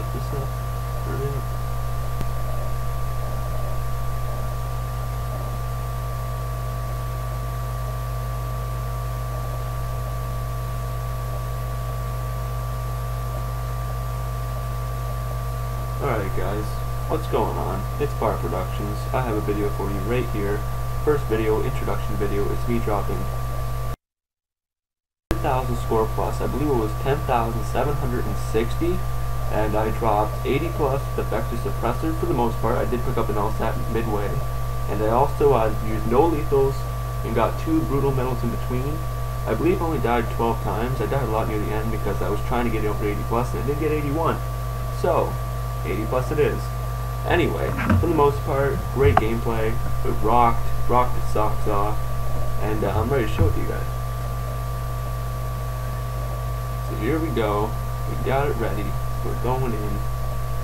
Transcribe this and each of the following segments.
lift this up. Hurry up. Alright guys, what's going on? It's Bar Productions. I have a video for you right here. First video, introduction video, it's me dropping 10,000 score plus. I believe it was 10,760, and I dropped 80 plus with effective suppressor for the most part. I did pick up an LSAT midway, and I also used no lethals and got 2 brutal medals in between. I believe I only died 12 times. I died a lot near the end because I was trying to get over 80 plus, and I did get 81. So 80 plus it is. Anyway, for the most part, great gameplay. It rocked its socks off, and I'm ready to show it to you guys. So here we go. We got it ready. We're going in,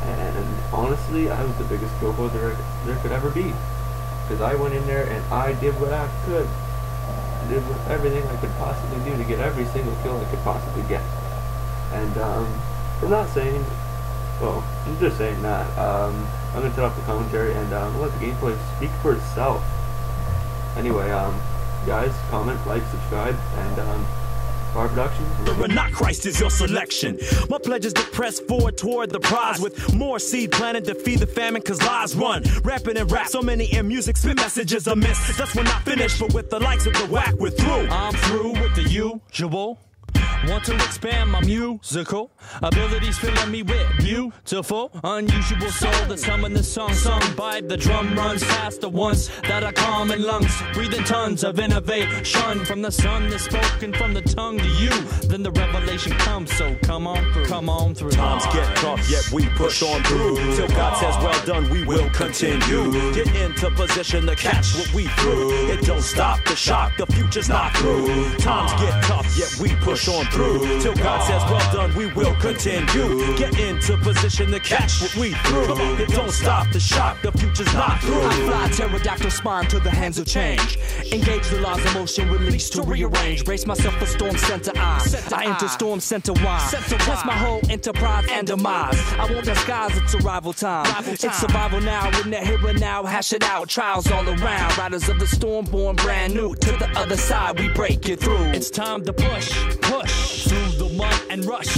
and honestly, I was the biggest GoPro there could ever be, because I went in there and I did what I could. I did everything I could possibly do to get every single kill I could possibly get. And I'm not saying. Well, I'm just saying that. I'm gonna turn off the commentary and let the gameplay speak for itself. Anyway, guys, comment, like, subscribe, and Bar Productions. But not Christ is your selection. My pledge is to press forward toward the prize with more seed planted to feed the famine, cause lies run. Rapping and rap, so many in music, spit messages amiss. That's when I finish, but with the likes of the whack, we're through. I'm through with the usual. Want to expand my musical abilities, filling me with beautiful, unusual soul that's humming the song sung by the drum runs past the ones that are calm in lungs, breathing tons of innovation from the sun that's spoken from the tongue to you. Then the revelation comes, so come on through. Times get tough, yet we push on through till God says, well done, we will continue. Get into position to catch what we threw. It don't stop the shock, the future's not through. Times get tough, yet we push on through till God says, well done, we will continue. Get into position to catch what we threw. It don't stop the shock, the future's not through. I fly pterodactyl spine to the hands of change. Engage the laws of motion, release to rearrange. Brace myself for storm center I enter storm center wide. Test my whole enterprise and demise. I won't disguise, it's arrival time. It's survival now, in the here and now. Hash it out, trials all around. Riders of the storm, born brand new. To the other side, we break it through. It's time to push through the mud and rush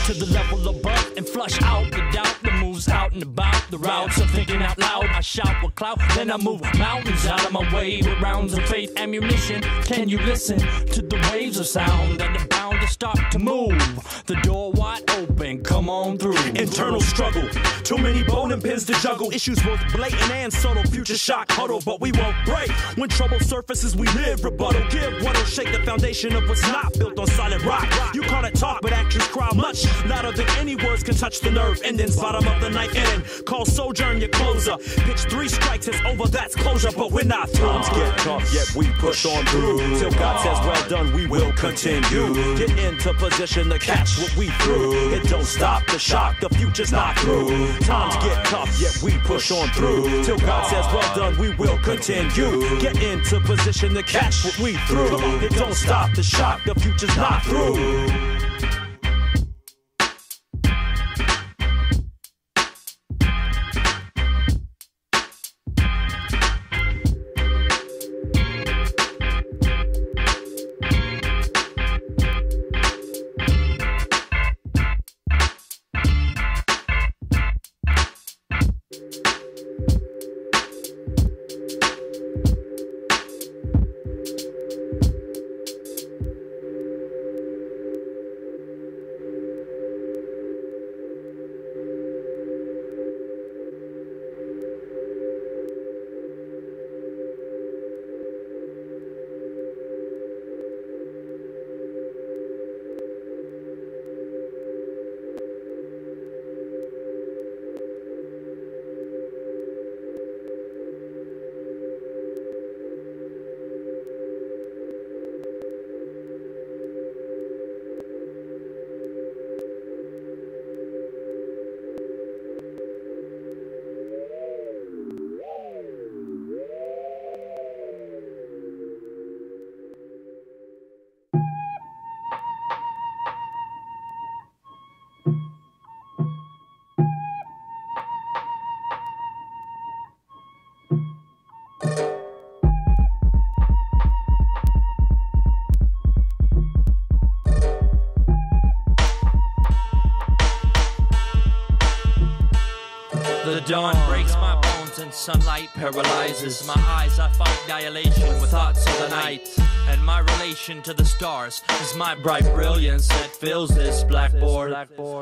to the level above and flush out the doubt that moves out and about the routes of thinking out loud. I shout with clout, then I move mountains out of my way with rounds of faith ammunition. Can you listen to the waves of sound that are bound to start to move? The door wide open, come on through. Internal struggle, too many bone and pins to juggle. Issues both blatant and subtle, future shock huddle, but we won't break. When trouble surfaces, we live rebuttal. Give what'll shake the foundation of what's not built on solid rock. You call it talk, but actions crowd much louder than any words can touch the nerve endings. Bottom of the ninth inning, call sojourn your closer. Pitch 3 strikes, it's over, that's closure, but we're not through. Times get tough, yet we push on through till God says, well done, we will continue. Get into position to catch what we threw. It don't stop the shock, the future's not through. Times get tough, yet we push on through till God says, well done, we will continue. Get into position to catch what we threw. It don't stop the shock, the future's not through. The dawn breaks my bones and sunlight paralyzes my eyes. I fight dilation with thoughts of the night. And my relation to the stars is my bright brilliance that fills this blackboard.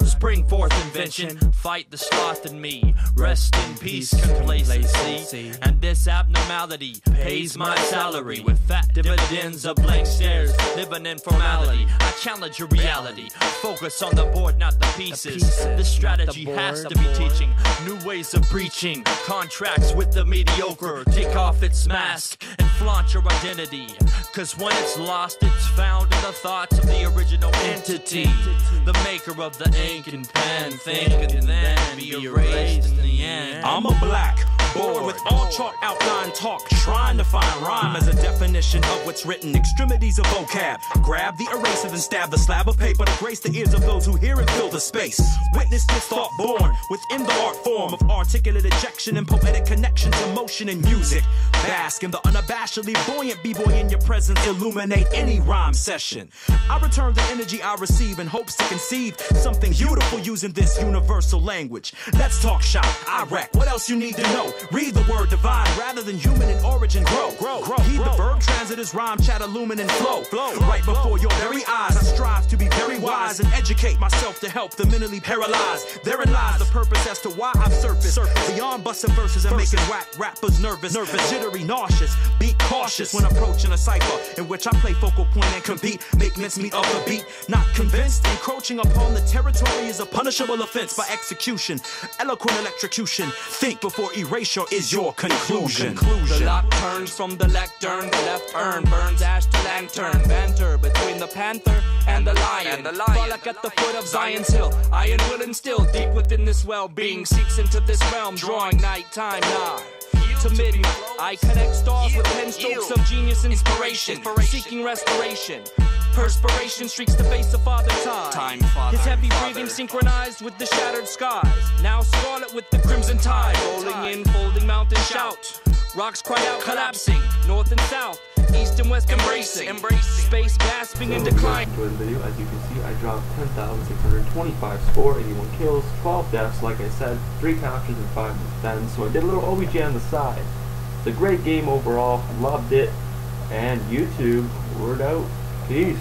Spring forth invention, fight the sloth in me. Rest in peace, complacency. And this abnormality pays my salary with fat dividends of blank stares. Living in formality, I challenge your reality. Focus on the board, not the pieces. This strategy has to be teaching new ways of preaching. Contracts with the mediocre, take off its mask and flaunt your identity. Cause when it's lost, it's found in the thoughts of the original entity. The maker of the ink and pen, think and then be erased in the end. I'm a black bored with all chalk outline talk, trying to find rhyme as a definition of what's written. Extremities of vocab, grab the erasers and stab the slab of paper to grace the ears of those who hear and fill the space. Witness this thought born within the art form of articulate ejection and poetic connection to motion and music. Bask in the unabashedly buoyant b-boy in your presence, illuminate any rhyme session. I return the energy I receive in hopes to conceive something beautiful using this universal language. Let's talk shop, Iraq. What else you need to know? Read the word divine rather than human in origin. Grow. Heed the verb transit as rhyme, chat, illuminate, flow. Right before your very eyes, I strive to be very wise and educate myself to help the mentally paralyzed. Therein lies the purpose as to why I've surfaced beyond busting verses and making whack rappers nervous, jittery, nauseous. Be cautious when approaching a cipher in which I play focal point and compete. Make mincemeat of the beat. Not convinced, encroaching upon the territory is a punishable offense by execution. Eloquent electrocution. Think before erasure is your conclusion. The lock turns from the lectern, the left urn burns ash to lantern. Banter between the panther and the lion. Frolic at the foot of Zion's hill. Iron will instill deep within this well-being. Seeks into this realm, drawing nighttime nigh to midnight. I connect stars with pen strokes of genius inspiration, seeking restoration. Perspiration streaks the face of Father Time. His heavy breathing synchronized with the shattered skies. Now scarlet with the crimson tide. Rolling in, folding mountain shout. Rocks cry out, collapsing. North and south, east and west embracing. Space gasping in decline. Enjoy the video. As you can see, I dropped 10,625 score, 81 kills, 12 deaths, like I said, 3 captures and 5 defense. So I did a little OBJ on the side. It's a great game overall. Loved it. And YouTube, word out. Peace.